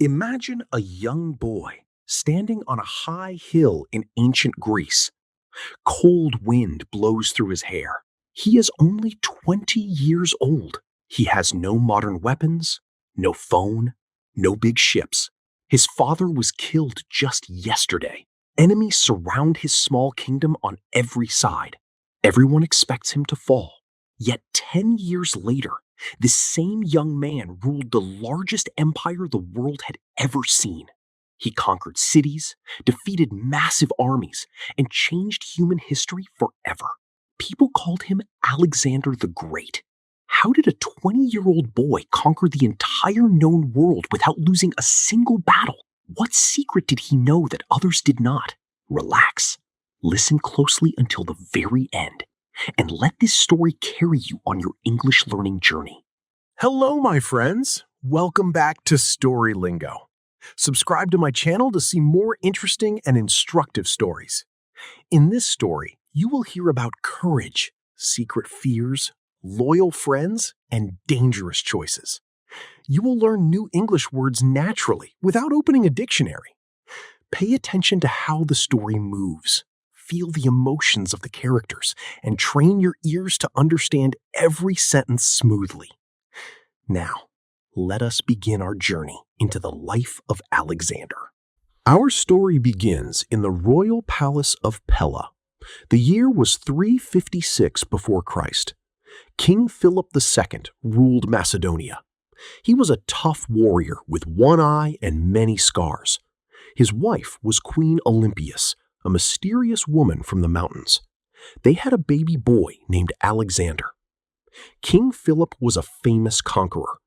Imagine a young boy standing on a high hill in ancient Greece. Cold wind blows through his hair. He is only 20 years old. He has no modern weapons, no phone, no big ships. His father was killed just yesterday. Enemies surround his small kingdom on every side. Everyone expects him to fall. Yet 10 years later, this same young man ruled the largest empire the world had ever seen. He conquered cities, defeated massive armies, and changed human history forever. People called him Alexander the Great. How did a 20-year-old boy conquer the entire known world without losing a single battle? What secret did he know that others did not? Relax. Listen closely until the very end, and let this story carry you on your English learning journey. Hello, my friends. Welcome back to StoryLingo. Subscribe to my channel to see more interesting and instructive stories. In this story, you will hear about courage, secret fears, loyal friends, and dangerous choices. You will learn new English words naturally without opening a dictionary. Pay attention to how the story moves. Feel the emotions of the characters and train your ears to understand every sentence smoothly. Now, let us begin our journey into the life of Alexander. Our story begins in the royal palace of Pella. The year was 356 before Christ. King Philip II ruled Macedonia. He was a tough warrior with one eye and many scars. His wife was Queen Olympias, a mysterious woman from the mountains. They had a baby boy named Alexander. King Philip was a famous conqueror.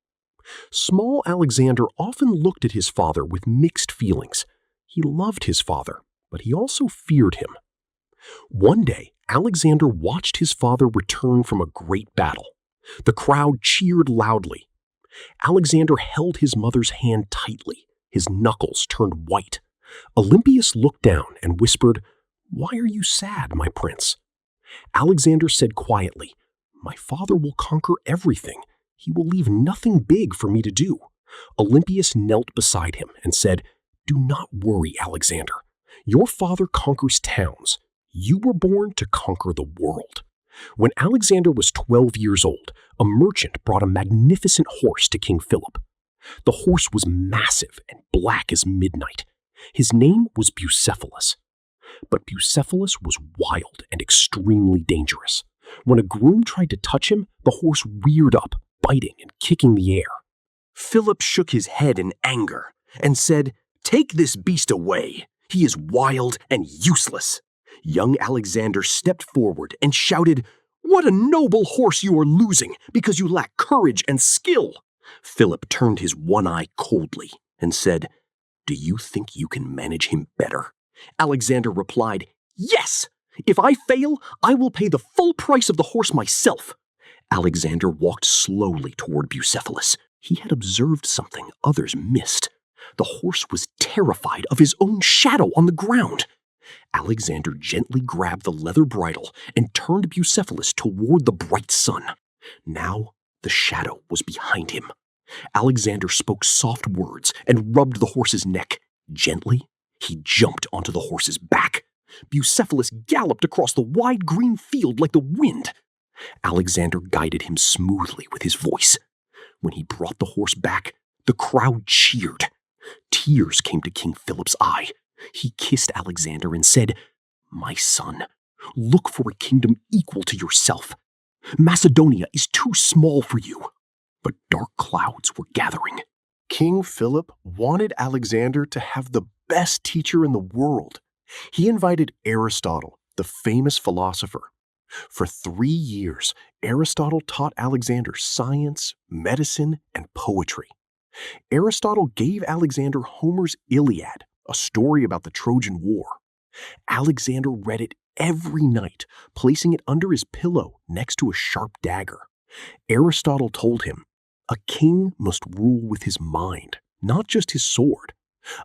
Small Alexander often looked at his father with mixed feelings. He loved his father, but he also feared him. One day, Alexander watched his father return from a great battle. The crowd cheered loudly. Alexander held his mother's hand tightly. His knuckles turned white. Olympias looked down and whispered, "Why are you sad, my prince?" Alexander said quietly, "My father will conquer everything. He will leave nothing big for me to do." Olympias knelt beside him and said, "Do not worry, Alexander. Your father conquers towns. You were born to conquer the world." When Alexander was 12 years old, a merchant brought a magnificent horse to King Philip. The horse was massive and black as midnight. His name was Bucephalus. But Bucephalus was wild and extremely dangerous. When a groom tried to touch him, the horse reared up, biting and kicking the air. Philip shook his head in anger and said, "Take this beast away. He is wild and useless." Young Alexander stepped forward and shouted, "What a noble horse you are losing because you lack courage and skill." Philip turned his one eye coldly and said, "Do you think you can manage him better?" Alexander replied, "Yes! If I fail, I will pay the full price of the horse myself." Alexander walked slowly toward Bucephalus. He had observed something others missed. The horse was terrified of his own shadow on the ground. Alexander gently grabbed the leather bridle and turned Bucephalus toward the bright sun. Now the shadow was behind him. Alexander spoke soft words and rubbed the horse's neck. Gently, he jumped onto the horse's back. Bucephalus galloped across the wide green field like the wind. Alexander guided him smoothly with his voice. When he brought the horse back, the crowd cheered. Tears came to King Philip's eye. He kissed Alexander and said, "My son, look for a kingdom equal to yourself. Macedonia is too small for you." But dark clouds were gathering. King Philip wanted Alexander to have the best teacher in the world. He invited Aristotle, the famous philosopher. For 3 years, Aristotle taught Alexander science, medicine, and poetry. Aristotle gave Alexander Homer's Iliad, a story about the Trojan War. Alexander read it every night, placing it under his pillow next to a sharp dagger. Aristotle told him, "A king must rule with his mind, not just his sword.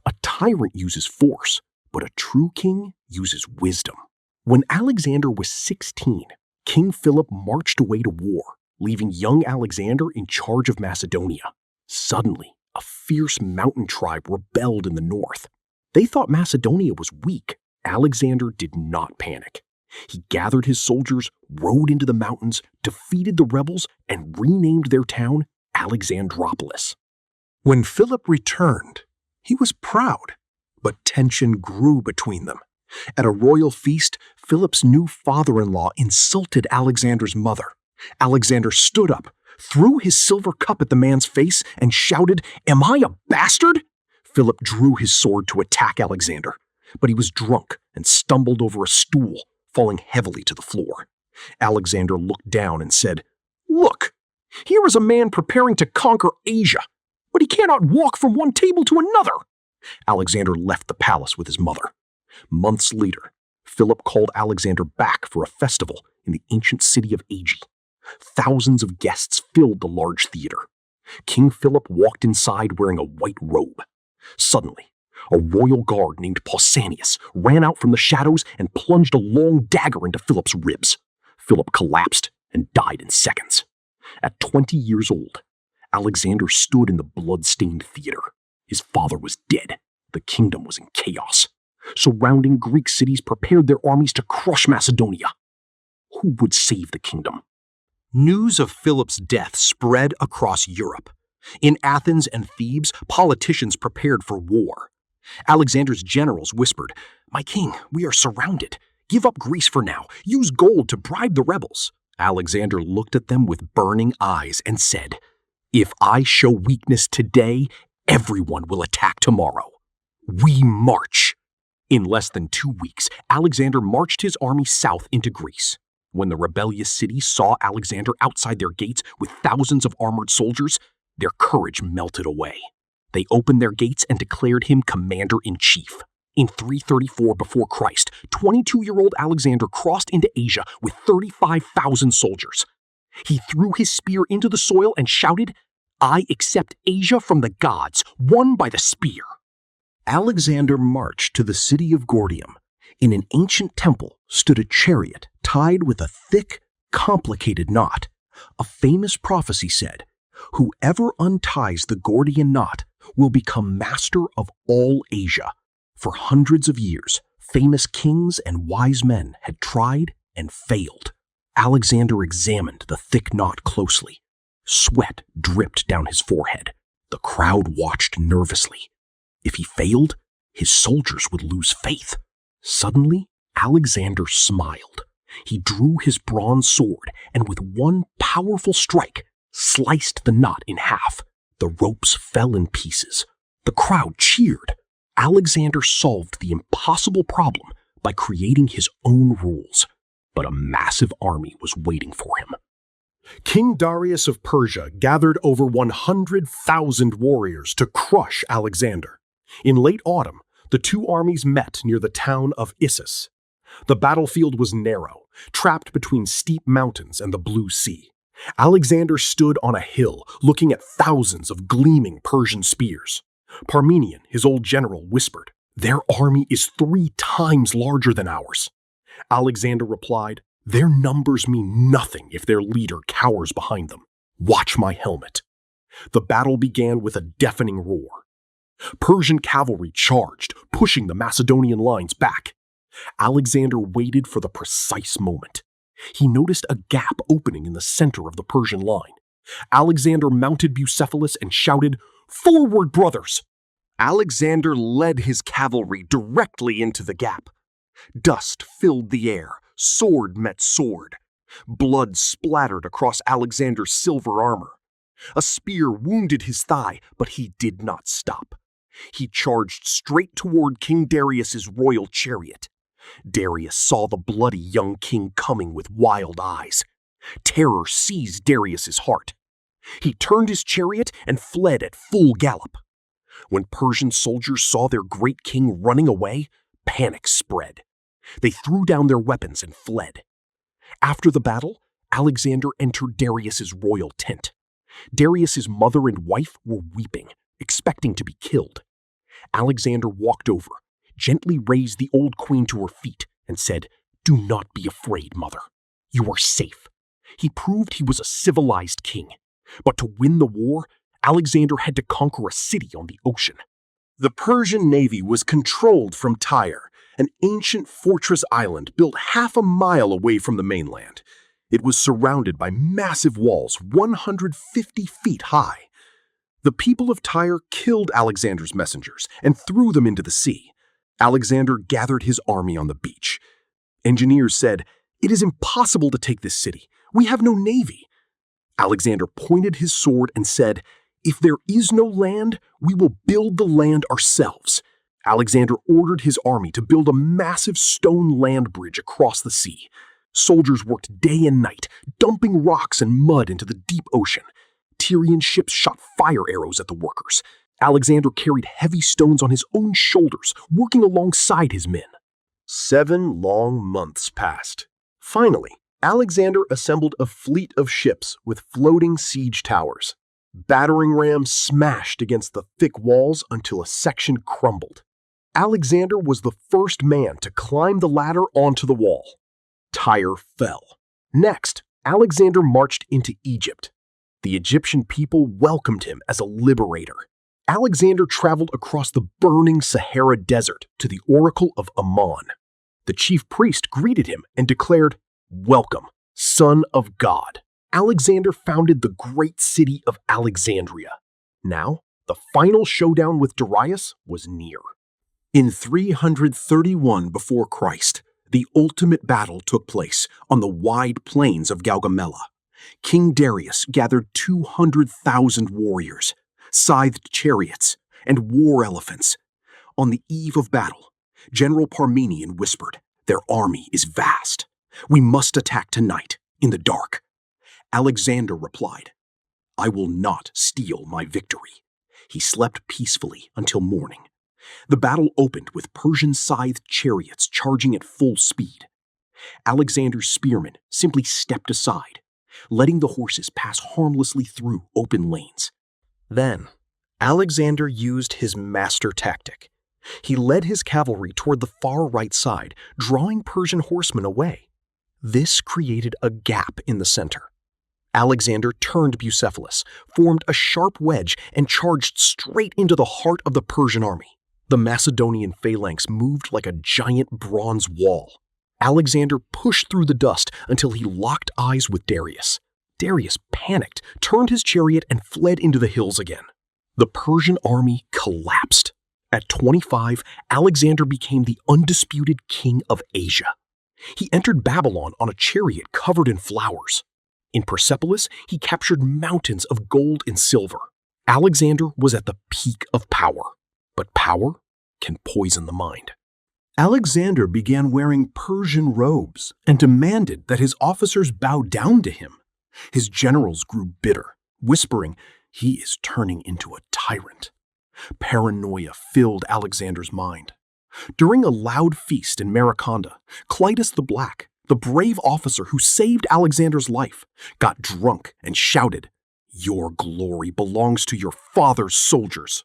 A tyrant uses force, but a true king uses wisdom." When Alexander was 16, King Philip marched away to war, leaving young Alexander in charge of Macedonia. Suddenly, a fierce mountain tribe rebelled in the north. They thought Macedonia was weak. Alexander did not panic. He gathered his soldiers, rode into the mountains, defeated the rebels, and renamed their town Alexandropolis. When Philip returned, he was proud, but tension grew between them. At a royal feast, Philip's new father-in-law insulted Alexander's mother. Alexander stood up, threw his silver cup at the man's face, and shouted, "Am I a bastard?" Philip drew his sword to attack Alexander, but he was drunk and stumbled over a stool, falling heavily to the floor. Alexander looked down and said, "Look, here is a man preparing to conquer Asia, but he cannot walk from one table to another." Alexander left the palace with his mother. Months later, Philip called Alexander back for a festival in the ancient city of Aegi. Thousands of guests filled the large theater. King Philip walked inside wearing a white robe. Suddenly, a royal guard named Pausanias ran out from the shadows and plunged a long dagger into Philip's ribs. Philip collapsed and died in seconds. At 20 years old, Alexander stood in the blood-stained theater. His father was dead. The kingdom was in chaos. Surrounding Greek cities prepared their armies to crush Macedonia. Who would save the kingdom? News of Philip's death spread across Europe. In Athens and Thebes, politicians prepared for war. Alexander's generals whispered, "My king, we are surrounded. Give up Greece for now. Use gold to bribe the rebels." Alexander looked at them with burning eyes and said, "If I show weakness today, everyone will attack tomorrow. We march." In less than 2 weeks, Alexander marched his army south into Greece. When the rebellious city saw Alexander outside their gates with thousands of armored soldiers, their courage melted away. They opened their gates and declared him commander-in-chief. In 334 before Christ, 22-year-old Alexander crossed into Asia with 35,000 soldiers. He threw his spear into the soil and shouted, "I accept Asia from the gods, won by the spear." Alexander marched to the city of Gordium. In an ancient temple stood a chariot tied with a thick, complicated knot. A famous prophecy said, "Whoever unties the Gordian knot will become master of all Asia." For hundreds of years, famous kings and wise men had tried and failed. Alexander examined the thick knot closely. Sweat dripped down his forehead. The crowd watched nervously. If he failed, his soldiers would lose faith. Suddenly, Alexander smiled. He drew his bronze sword and with one powerful strike, sliced the knot in half. The ropes fell in pieces. The crowd cheered. Alexander solved the impossible problem by creating his own rules. But a massive army was waiting for him. King Darius of Persia gathered over 100,000 warriors to crush Alexander. In late autumn, the two armies met near the town of Issus. The battlefield was narrow, trapped between steep mountains and the blue sea. Alexander stood on a hill, looking at thousands of gleaming Persian spears. Parmenion, his old general, whispered, "Their army is 3 times larger than ours." Alexander replied, "Their numbers mean nothing if their leader cowers behind them. Watch my helmet." The battle began with a deafening roar. Persian cavalry charged, pushing the Macedonian lines back. Alexander waited for the precise moment. He noticed a gap opening in the center of the Persian line. Alexander mounted Bucephalus and shouted, "Forward, brothers!" Alexander led his cavalry directly into the gap. Dust filled the air, sword met sword. Blood splattered across Alexander's silver armor. A spear wounded his thigh, but he did not stop. He charged straight toward King Darius's royal chariot. Darius saw the bloody young king coming with wild eyes. Terror seized Darius's heart. He turned his chariot and fled at full gallop. When Persian soldiers saw their great king running away, panic spread. They threw down their weapons and fled. After the battle, Alexander entered Darius's royal tent. Darius's mother and wife were weeping, expecting to be killed. Alexander walked over, gently raised the old queen to her feet, and said, "Do not be afraid, mother. You are safe." He proved he was a civilized king. But to win the war, Alexander had to conquer a city on the ocean. The Persian navy was controlled from Tyre, an ancient fortress island built half a mile away from the mainland. It was surrounded by massive walls 150 feet high. The people of Tyre killed Alexander's messengers and threw them into the sea. Alexander gathered his army on the beach. Engineers said, "It is impossible to take this city. We have no navy." Alexander pointed his sword and said, "If there is no land, we will build the land ourselves." Alexander ordered his army to build a massive stone land bridge across the sea. Soldiers worked day and night, dumping rocks and mud into the deep ocean. Tyrian ships shot fire arrows at the workers. Alexander carried heavy stones on his own shoulders, working alongside his men. 7 long months passed. Finally, Alexander assembled a fleet of ships with floating siege towers. Battering rams smashed against the thick walls until a section crumbled. Alexander was the first man to climb the ladder onto the wall. Tyre fell. Next, Alexander marched into Egypt. The Egyptian people welcomed him as a liberator. Alexander traveled across the burning Sahara Desert to the Oracle of Ammon. The chief priest greeted him and declared, "Welcome, son of God." Alexander founded the great city of Alexandria. Now, the final showdown with Darius was near. In 331 before Christ, the ultimate battle took place on the wide plains of Gaugamela. King Darius gathered 200,000 warriors, scythed chariots, and war elephants. On the eve of battle, General Parmenion whispered, "Their army is vast. We must attack tonight, in the dark." Alexander replied, "I will not steal my victory." He slept peacefully until morning. The battle opened with Persian scythed chariots charging at full speed. Alexander's spearmen simply stepped aside, letting the horses pass harmlessly through open lanes. Then, Alexander used his master tactic. He led his cavalry toward the far right side, drawing Persian horsemen away. This created a gap in the center. Alexander turned Bucephalus, formed a sharp wedge, and charged straight into the heart of the Persian army. The Macedonian phalanx moved like a giant bronze wall. Alexander pushed through the dust until he locked eyes with Darius. Darius panicked, turned his chariot, and fled into the hills again. The Persian army collapsed. At 25, Alexander became the undisputed king of Asia. He entered Babylon on a chariot covered in flowers. In Persepolis, he captured mountains of gold and silver. Alexander was at the peak of power, but power can poison the mind. Alexander began wearing Persian robes and demanded that his officers bow down to him. His generals grew bitter, whispering, "He is turning into a tyrant." Paranoia filled Alexander's mind. During a loud feast in Mariconda, Clitus the Black, the brave officer who saved Alexander's life, got drunk and shouted, "Your glory belongs to your father's soldiers."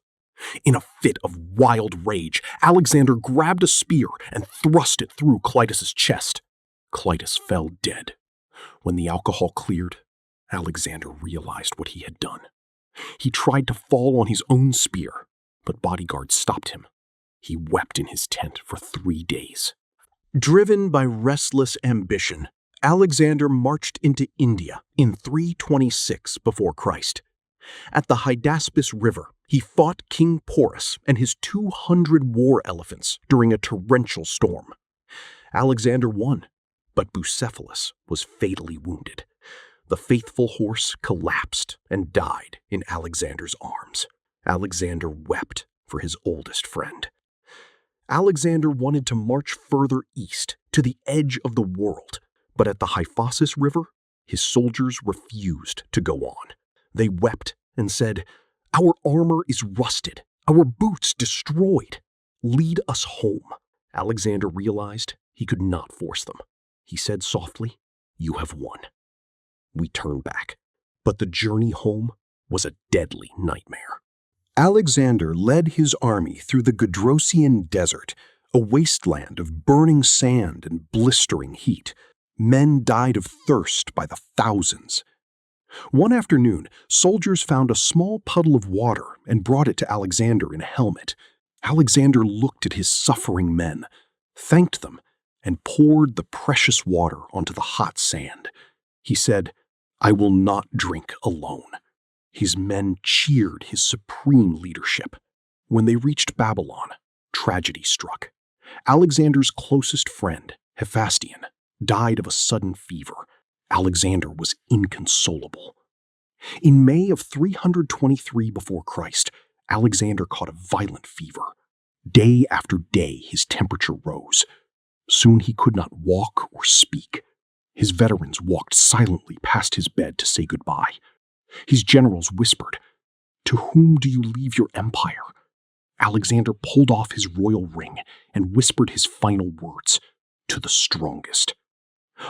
In a fit of wild rage, Alexander grabbed a spear and thrust it through Clitus's chest. Clitus fell dead. When the alcohol cleared, Alexander realized what he had done. He tried to fall on his own spear, but bodyguards stopped him. He wept in his tent for 3 days. Driven by restless ambition, Alexander marched into India in 326 before Christ. At the Hydaspes River, he fought King Porus and his 200 war elephants during a torrential storm. Alexander won, but Bucephalus was fatally wounded. The faithful horse collapsed and died in Alexander's arms. Alexander wept for his oldest friend. Alexander wanted to march further east to the edge of the world, but at the Hyphasis River, his soldiers refused to go on. They wept and said, "Our armor is rusted, our boots destroyed. Lead us home." Alexander realized he could not force them. He said softly, "You have won." We turned back, but the journey home was a deadly nightmare. Alexander led his army through the Gedrosian Desert, a wasteland of burning sand and blistering heat. Men died of thirst by the thousands. One afternoon, soldiers found a small puddle of water and brought it to Alexander in a helmet. Alexander looked at his suffering men, thanked them, and poured the precious water onto the hot sand. He said, "I will not drink alone." His men cheered his supreme leadership. When they reached Babylon, tragedy struck. Alexander's closest friend, Hephaestion, died of a sudden fever. Alexander was inconsolable. In May of 323 before Christ, Alexander caught a violent fever. Day after day, his temperature rose. Soon he could not walk or speak. His veterans walked silently past his bed to say goodbye. His generals whispered, "To whom do you leave your empire?" Alexander pulled off his royal ring and whispered his final words, "To the strongest."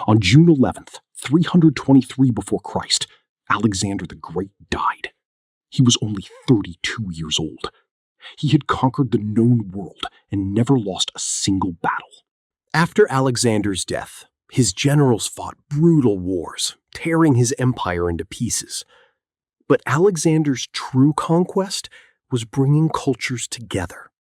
On June 11th, 323 before Christ, Alexander the Great died. He was only 32 years old. He had conquered the known world and never lost a single battle. After Alexander's death, his generals fought brutal wars, tearing his empire into pieces. But Alexander's true conquest was bringing cultures together.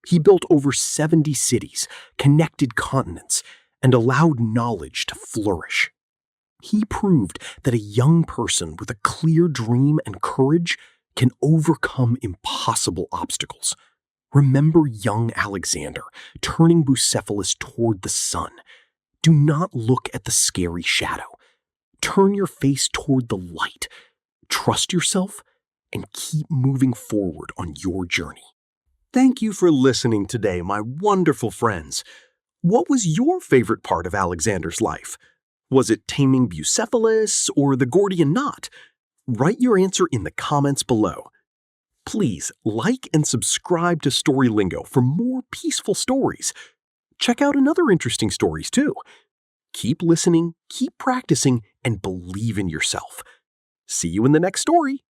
He built over 70 cities, connected continents, and allowed knowledge to flourish. He proved that a young person with a clear dream and courage can overcome impossible obstacles. Remember young Alexander turning Bucephalus toward the sun. Do not look at the scary shadow. Turn your face toward the light. Trust yourself and keep moving forward on your journey. Thank you for listening today, my wonderful friends. What was your favorite part of Alexander's life? Was it taming Bucephalus or the Gordian Knot? Write your answer in the comments below. Please like and subscribe to StoryLingo for more peaceful stories. Check out another interesting stories too. Keep listening, keep practicing, and believe in yourself. See you in the next story.